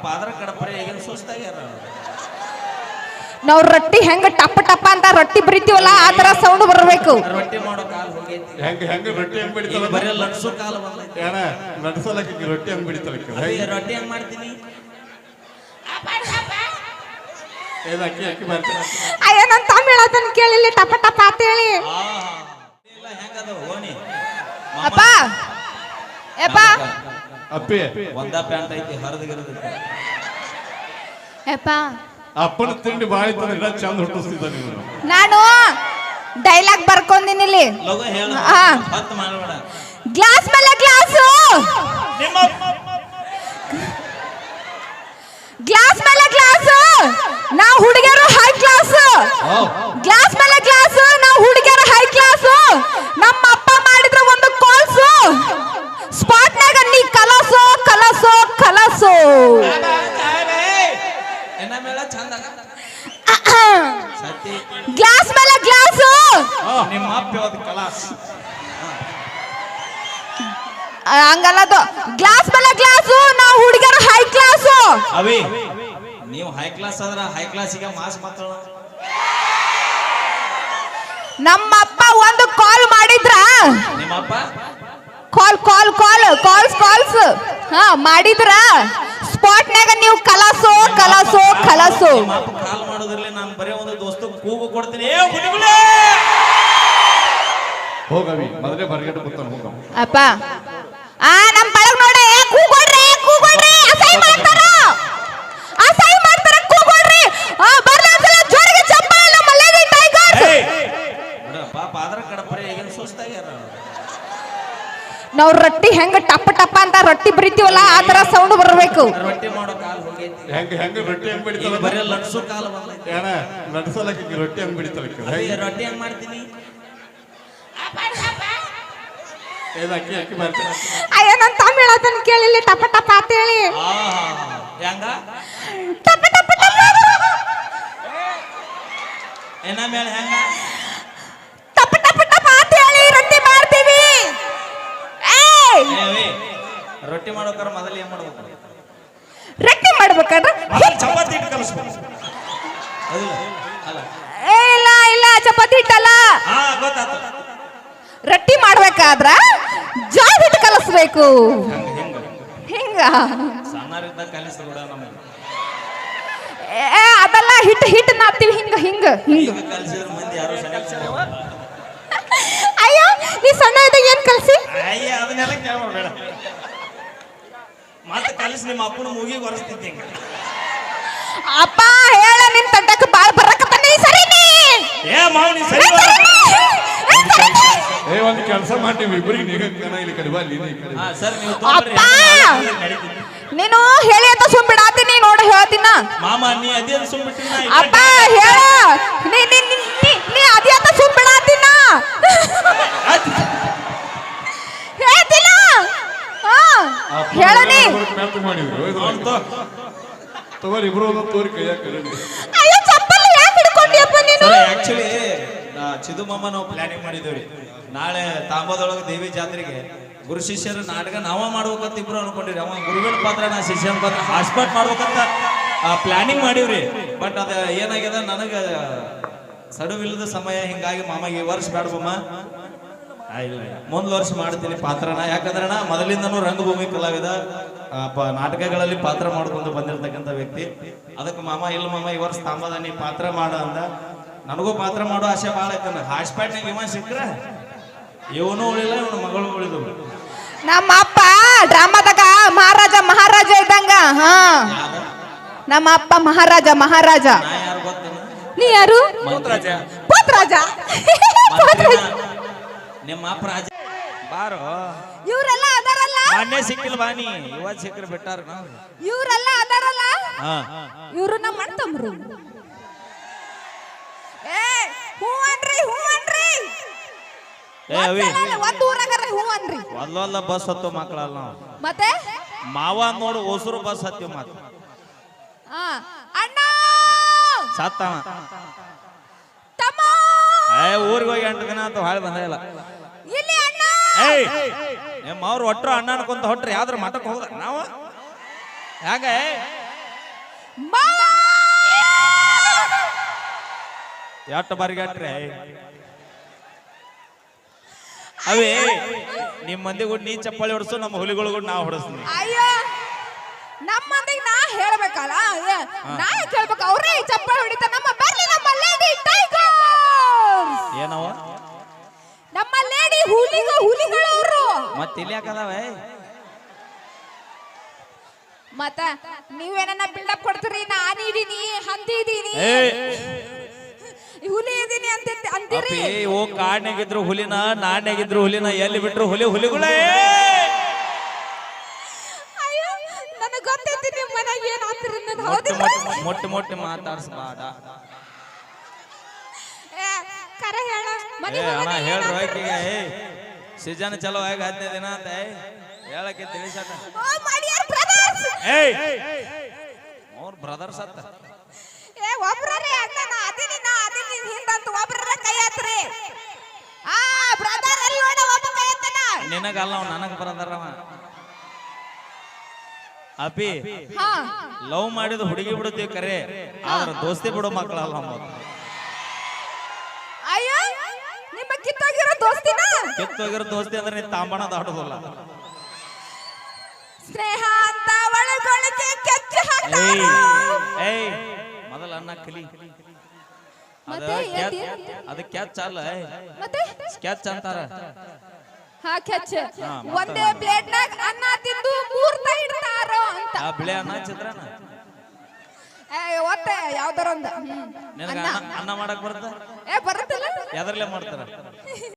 ಪಾಪ ಅದ್ರ ಕಡಪರೆ ಈಗಿನ ಸುಸ್ತಾಗ್ಯಾರ ನಾವ್ ರೊಟ್ಟಿ ಹೆಂಗ ಟಪ್ಪ ಟಪ್ಪ ಅಂತ ರೊಟ್ಟಿ ಬರಿತೀವಲ್ಲ ಆ ತರ ಸೌಂಡ್ ಬರಬೇಕು. ರೊಟ್ಟಿ ಮಾಡೋ ಕಾಲ್ ಹೋಗೈತಿ. ಹೆಂಗ ರೊಟ್ಟಿ ಹೆಂಗ್ ಬಡಿತಾರ ಬರೀ ಲಟ್ಸು ಕಾಲ ಬಂದೈತಿ. ಏನ ಲಟ್ಸಲಕ್ಕೆ ರೊಟ್ಟಿ ಹೆಂಗ್ ಬಡಿತಾರ ರೊಟ್ಟಿ ಹೆಂಗ್ ಮಾಡ್ತೀನಿ ಅಯ್ಯ ನನ್ ತಮಿಳ್ ಅದನ್ನ ಕೇಳಿಲ್ಲ ಟಪ್ಪ ಟಪ್ಪ ಅಂತ ಹೇಳಿ. ಹೆಂಗದ ಓಣಿ ಅಪ್ಪ ಯಪ್ಪ ಅಪ್ಪಿ ಒಂದ ಪ್ಯಾಂಟ್ ಐತಿ ಹರಿದಿಗಿರದೈತಿ ಯಪ್ಪ ಅಪ್ಪನ ತಿಂಡಿ ಬಾಳ ಇತ್ತಂದ್ರೆ ಚಂದ ಹುಟ್ಟಿಸ್ತಿದ್ದ ನೀವು. ನಾನು ಡೈಲಾಗ್ ಬರ್ಕೊಂಡಿನಿ ಇಲ್ಲಿ. ಲಗು ಹೇಳ ಹತ್ತು ಮಾಡಬೇಡ. ಗ್ಲಾಸ್ ಮೇಲೆ ಗ್ಲಾಸು ಗ್ಲಾಸ್ ಮೇಲೆ ಗ್ಲಾಸು ನಾವು ಹುಡುಗಿಯರು ಹೈ ಕ್ಲಾಸ್. ಗ್ಲಾಸ್ ಮೇಲೆ ಗ್ಲಾಸ್ ನಾವು ಹುಡುಗಿಯರು ಹೈ ಕ್ಲಾಸ್. ನಮ್ಮ ಅಪ್ಪ ಮಾಡಿದ್ರ ಒಂದು ಕೋಲ್ಸು ಸ್ಪಾಟ್ನಾಗ ನೀ ಕಲಸು ಕಲಸು ಕಲಸು. ಗ್ಲಾಸ್ ಮೇಲೆ ಗ್ಲಾಸು ನಿಮ್ಮ ಅಪ್ಪ ಕಲಾಸ್ ಹಂಗಲ್ಲದು. ಗ್ಲಾಸ್ ಮೇಲೆ ಗ್ಲಾಸು ನಾವು ಹುಡುಗಿಯರು ಹೈ ಕ್ಲಾಸು. ಅವಿ ನೀವು ಹೈ ಕ್ಲಾಸ್ ಆದ್ರ ಹೈ ಕ್ಲಾಸಿಗೆ ಮಾಸ್ ಮಾತಾಡ. ನಮ್ಮಪ್ಪ ಒಂದು ಕಾಲ್ ಮಾಡಿದ್ರ ನಿಮ್ಮಪ್ಪ ಕಾಲ್ ಕಾಲ್ ಕಾಲ್ ಕಾಲ್ಸ್ ಕಾಲ್ಸ್ ಹಾ ಮಾಡಿದ್ರ ಸ್ಪಾಟ್ನಾಗ ನೀವು ಕಲಸು ಕಲಸು ಕಲಸು. ಕಾಲ್ ಮಾಡೋದ್ರಲ್ಲಿ ನಾನು ಬರೀ ಒಂದು ದೋಸ್ತ ಕೂಗು ಕೊಡ್ತೀನಿ. ಹೋಗವಿ ಮೊದಲೇ ಬರ್ಗೆಟ್ ಕೂತಾನ ಹೋಗ ಅಪ್ಪ ನಮ್ ಬಳಗ್ ನೋಡ ಕೂಗೊಡ್ರಿ ಕೂಗೊಡ್ರಿ ಅಸಹ್ಯ ಮಾಡ್ತಾರ ಅಸಹ್ಯ ಮಾಡ್ತಾರ ಕೂಗೊಡ್ರಿ. ಬರ್ಲಿ ಒಂದ್ಸಲ ಜೋರಿಗೆ ಚಪ್ಪಾಳೆ ಮಲ್ಲೇರಿ ಟೈಗರ್ಸ್. ಪಾಪ ಅದ್ರ ಕಡಪರೆ ಈಗಿನ ಸುಸ್ತಾಗ್ಯಾರ. ನಾವ್ ರೊಟ್ಟಿ ಹೆಂಗ ಟಪ್ಪ ಟಪ್ಪ ಅಂತ ರೊಟ್ಟಿ ಬರಿತೀವಲ್ಲ ಆ ತರ ಸೌಂಡ್ ಬರಬೇಕು. ರೊಟ್ಟಿ ಮಾಡೋ ಕಾಲ್ ಹೋಗೈತಿ. ಹೆಂಗ ರೊಟ್ಟಿ ಹೆಂಗ್ ಬಡಿತಾರ ಬರೀ ಲಟ್ಸು ಕಾಲ ಬಂದೈತಿ. ಏನ ಲಟ್ಸಲಕ್ಕೆ ರೊಟ್ಟಿ ಹೆಂಗ್ ಬಡಿತಾರ ರೊಟ್ಟಿ ಹೆಂಗ್ ಮಾಡ್ತೀನಿ ಅಯ್ಯ ನನ್ ತಮಿಳ್ ಅದನ್ನ ಕೇಳಿಲ್ಲ ಟಪ್ಪ ಟಪ್ಪ ಅಂತ ಹೇಳಿ. ಹೆಂಗ ಟಪ್ಪ ಟಪ್ಪ ಟಪ್ಪ ಏನ ಮೇಲೆ ಹೆಂಗ ಟಪ್ಪ ಟಪ್ಪ ಟಪ್ಪ ಅಂತ ಹೇಳಿ ರೊಟ್ಟಿ ಮಾಡ್ತೀವಿ. ರೊಟ್ಟಿ ಮಾಡೋಕಾರ ಮೊದಲು ಏನ್ ಮಾಡ್ಬೇಕು? ರೊಟ್ಟಿ ಮಾಡ್ಬೇಕಾದ್ರೆ ಚಪಾತಿ ಹಿಟ್ಟು ಕಲಿಸ್ಬೇಕು. ಇಲ್ಲ ಇಲ್ಲ ಚಪಾತಿ ಹಿಟ್ಟಲ್ಲ. ಗೊತ್ತಾಯ್ತು. ರೊಟ್ಟಿ ಮಾಡ್ಬೇಕಾದ್ರ ಜೋಳದ ಹಿಟ್ಟು ಕಲಸ್ಬೇಕು. ಹಿಂಗ ಸಣ್ಣರಿದ್ದ ಕಲಿಸ್ಬಿಡ ನಮಗೆ. ಅದೆಲ್ಲ ಹಿಟ್ಟು ಹಿಟ್ಟು ನಾಡ್ತೀವಿ ಹಿಂಗ ಹಿಂಗ ಹಿಂಗ ಕಲಿಸಿದ್ರ ಮಂದಿ ಯಾರು ಸಣ್ಣ. ಅಯ್ಯೋ ನೀ ಸಣ್ಣ ಇದ್ದಾಗ ಏನ್ ಕಲ್ಸಿ? ಅಯ್ಯ ಅದನ್ನೆಲ್ಲ ಕೇಳಬೇಡ. ಮತ್ತೆ ಕಲಿಸಿ ನಿಮ್ಮ ಅಪ್ಪನ ಮೂಗಿಗೆ ಒರೆಸ್ತಿದ್ದೆ. ಅಪ್ಪ ಹೇಳ ನಿನ್ ತಂಡಕ್ಕೆ ಬಾಳ ಬರಕತ್ತಾನೆ ಈ ಸರಿ ನೀ. ಮಾವನಿ ಸರಿ ಒಂದು ಕೆಲಸ ಮಾಡ್ತೀವಿ ಇಬ್ಬರಿಗೆ ನೀಗ ಇಲ್ಲಿ ಕಡಿಬಾ ಅಲ್ಲಿ ಸರ್ ನೀವು ಅಪ್ಪ ನೀನು ಹೇಳಿ ಅಂತ ಸುಮ್ಬಿಡಾತೀನಿ ನೋಡ ಹೇಳ್ತೀನ. ಮಾಮ ನೀ ಅದೇ ಸುಮ್ಬಿಟ್ಟಿನ. ಅಪ್ಪ ಹೇಳ ನೀ ನೀ ನೀ ಅದೇ ಅಂತ ಸುಮ್ಬಿಡಾತೀನ ಹೇಳ್ತೀನ. ಹೇಳ ನೀ ಮಾಡಿದ್ರು ತಗೋರಿ ಇಬ್ರು ತೋರಿ ಕೈಯಾಗ ಕರೀರಿ. ಅಯ್ಯೋ ಚಪ್ಪಲ್ ಯಾಕೆ ಹಿಡ್ಕೊಂಡಿಯಪ್ಪ ನೀನು? ಆಕ್ಚುಲಿ ಚಿದು ಮಾಮ ನಾವು ಪ್ಲಾನಿಂಗ್ ಮಾಡಿದೇವ್ರಿ. ನಾಳೆ ತಾಂಬದೊಳಗೆ ದೇವಿ ಜಾತ್ರೆಗೆ ಗುರು ಶಿಷ್ಯರ ನಾಟಕ ನಾವ ಮಾಡ್ಬೇಕಂತ ಇಬ್ರು ಅನ್ಕೊಂಡಿರಿ. ಅವ ಗುರುವಿನ ಪಾತ್ರ ನಾ ಶಿಷ್ಯನ ಪಾತ್ರ ಹಾಸ್ಪಾಟ್ ಮಾಡ್ಬೇಕಂತ ಪ್ಲಾನಿಂಗ್ ಮಾಡಿವ್ರಿ. ಬಟ್ ಅದ ಏನಾಗ್ಯದ ನನಗ ಸಡುವಿಲ್ಲದ ಸಮಯ ಹಿಂಗಾಗಿ ಮಾಮಗೆ ಈ ವರ್ಷ ಬೇಡಬಮ್ಮ ಇಲ್ಲ ಮುಂದ್ ವರ್ಷ ಮಾಡ್ತೀನಿ ಪಾತ್ರನ. ಯಾಕಂದ್ರೆ ನಾ ಮೊದಲಿಂದನೂ ರಂಗಭೂಮಿ ಕಲಾವಿದ ನಾಟಕಗಳಲ್ಲಿ ಪಾತ್ರ ಮಾಡ್ಕೊಂಡು ಬಂದಿರತಕ್ಕಂಥ ವ್ಯಕ್ತಿ. ಅದಕ್ಕೆ ಮಾಮ ಇಲ್ಲ ಮಾಮ ಈ ವರ್ಷ ತಾಂಬದ ನೀ ಪಾತ್ರ ಮಾಡ ಅಂದ. ನನಗೂ ಪಾತ್ರ ಮಾಡೋ ಆಸೆ ಭಾಳ ಐತನ. ಹಾಸ್ಪಿಟ್ನಾಗ ವಿಮಾನ ಸಿಕ್ಕ್ರ ಇವನು ಉಳಿಲ್ಲ ಇವನು ಮಗಳು ಉಳಿದು. ನಮ್ಮ ಅಪ್ಪ ಡ್ರಾಮಾದಾಗ ಮಹಾರಾಜ ಮಹಾರಾಜ ಇದ್ದಂಗ. ಹಾ ನಮ್ಮ ಅಪ್ಪ ಮಹಾರಾಜ ಮಹಾರಾಜ. ನಾ ಯಾರು ಗೊತ್ತೇನ? ನೀ ಯಾರು? ಪೋತ್ರಾಜ. ಪೋತ್ರಾಜ ನಿಮ್ಮ ಅಪ್ಪ ರಾಜ ಬಾರೋ. ಇವರೆಲ್ಲ ಅದಾರಲ್ಲ ಮೊನ್ನೆ ಸಿಕ್ಕಿಲ್ಲ ಬಾನಿ ಇವತ್ತು ಸಿಕ್ಕರು ಬಿಟ್ಟಾರ. ಇವರೆಲ್ಲ ಅದಾರಲ್ಲ ಇವ್ರು ನಮ್ಮ ಅಣ್ತಮ್ರು. ಹೂ ಅನ್ರಿ ಹೂ ಅನ್ರಿ. ಒಂದ್ ಊರಾಗರ ಹೂ ಅನ್ರಿ. ಅಲ್ಲಲ್ಲ ಬಸ್ ಹತ್ತೋ ಮಕ್ಕಳಲ್ಲ ನಾವು. ಮತ್ತೆ ಮಾವ ನೋಡು ಹೊಸರು ಬಸ್ ಹತ್ತಿವ ಮಾತು ಅಣ್ಣ ಸತ್ತವ. ತಮ್ಮ ಊರಿಗೆ ಹೋಗಿ 8 ದಿನ ಅಂತ ಹಾಳು ಬಂದೇ ಇಲ್ಲ. ಇಲ್ಲಿ ಅಣ್ಣ ನಿಮ್ಮ ಅವ್ರು ಒಟ್ಟರು ಅಣ್ಣ ಅನ್ಕೊಂತ ಹೊಟ್ರಿ ಯಾವ್ದ್ರ ಮಠಕ್ಕೆ ಹೋದ ನಾವು. ಹೇಗೆ ಎಷ್ಟು ಬಾರಿಗಾಟ್ರೆ ಅವೇ ನಿಮ್ ಮಂದಿ ಕೂಡ ನೀ ಚಪ್ಪಾಳಿ ಹೊಡ್ಸು, ನಮ್ಮ ಹುಲಿಗಳು ಕೂಡ ನಾ ಹೊಡಿಸ್ತೀನಿ. ಅಯ್ಯೋ ನಮ್ಮ ಮಂದಿಗೆ ನಾ ಹೇಳ್ಬೇಕಲ್ಲ, ನಾ ಕೇಳ್ಬೇಕು, ಅವ್ರೇ ಚಪ್ಪಾಳೆ ಹೊಡಿತ. ನಮ್ಮ ಬರ್ಲಿ ನಮ್ಮ ಲೇಡಿ ಟೈಗರ್ಸ್, ಏನವ ನಮ್ಮ ಲೇಡಿ ಹುಲಿಗಳು ಅವರು. ಮತ್ತೆ ಇಲ್ಲಿ ಯಾಕದಾವೆ? ಮತ್ತ ನೀವೇನ ಬಿಲ್ಡಪ್ ಕೊಡ್ತೀರಿ, ನಾನು ಇದೀನಿ ಹಂದಿ ಇದೀನಿ ಹುಲಿ ಇದೀನಿ ಅಂತ ಅಂತೀರಿ. ಓ ಕಾಡ್ನಾಗಿದ್ರು ಹುಲಿನ, ನಾಡ್ನಾಗಿದ್ರು ಹುಲಿನ, ಎಲ್ಲಿ ಬಿಟ್ರು ಹುಲಿಗಳೇ. ಅಯ್ಯೋ ನನಗೆ ಗೊತ್ತೈತಿ ನಿಮ್ಮ ಮನೆಗೆ ಏನ್ ಆಗ್ತಿರ ಅನ್ನೋದು. ಹೌದು ಮೊಟ್ಟ ಮಾತಾಡ್ಸ್ಬಾಡ. ಕರೆ ಹೇಳ ಅಣ್ಣ ಹೇಳ್ರು ಆಕಿಗೆ ಸೀಸನ್ ಚಲೋ ಆಗಿ 15 ದಿನ ಅಂತ ಹೇಳಕ್ಕೆ ತಿಳಿಸಕ. ಅವ್ರ ಬ್ರದರ್ಸ್ ಅಂತ ಒಬ್ರೇ ಅಣ್ಣನ ಅದಿನಿ ನಾ ಅದಿನಿ ಹಿಂದಂತ ಒಬ್ರೇ ಕೈ ಹತ್ರಿ. ಆ ಬ್ರದರ್ ಅಲ್ಲಿ ನೋಡ ಒಬ್ಬ ಕೈ ಹತ್ತನ. ನಿನಗಲ್ಲ ಅವ ನನಗ ಬ್ರದರ್ವ. ಅಪಿ ಹಾ ಲವ್ ಮಾಡಿದ ಹುಡುಗಿ ಬಿಡುತ್ತೀವಿ ಕರೆ, ಆದ್ರ ದೋಸ್ತಿ ಬಿಡೋ ಮಕ್ಕಳಲ್ಲ ನಮ್ಮ. ಅಯ್ಯೋ ನಿಮ್ಮ ಕಿತ್ತೋಗಿರೋ ದೋಸ್ತಿನ? ಕಿತ್ತೋಗಿರೋ ದೋಸ್ತಿ ಅಂದ್ರೆ ನೀ ತಾಂಬಣ ದಾಟೋದಿಲ್ಲ. ಸ್ನೇಹ ಅಂತ ಒಳಗೊಳಗೆ ಕೆಚ್ಚ ಹಾಕ್ತಾರ. ಏಯ್ ಮೊದಲ ಅನ್ನ ಕಲಿ. ಅದ ಕ್ಯಾಚ್ ಅಲ್ಲ, ಮತ್ತೆ ಕ್ಯಾಚ್ ಅಂತಾರ. ಹಾ ಕೆಚ್ಚ. ಒಂದೇ ಪ್ಲೇಟ್ ನಾಗ ಅನ್ನ ತಿಂದು 3 ತ ಇಡ್ತಾರೋ ಅಂತ. ಆ ಬಿಳೆ ಅನ್ನ ಚಿತ್ರಾನ ಒತ್ತೆ ಯಾವ್ದಾರ ಒಂದು ನಿನಗ ಅನ್ನ ಮಾಡಕ್ ಬರುತ್ತ? ಬರುತ್ತಲ್ಲ, ಎದರ್ಲೆ ಮಾಡ್ತಾರ?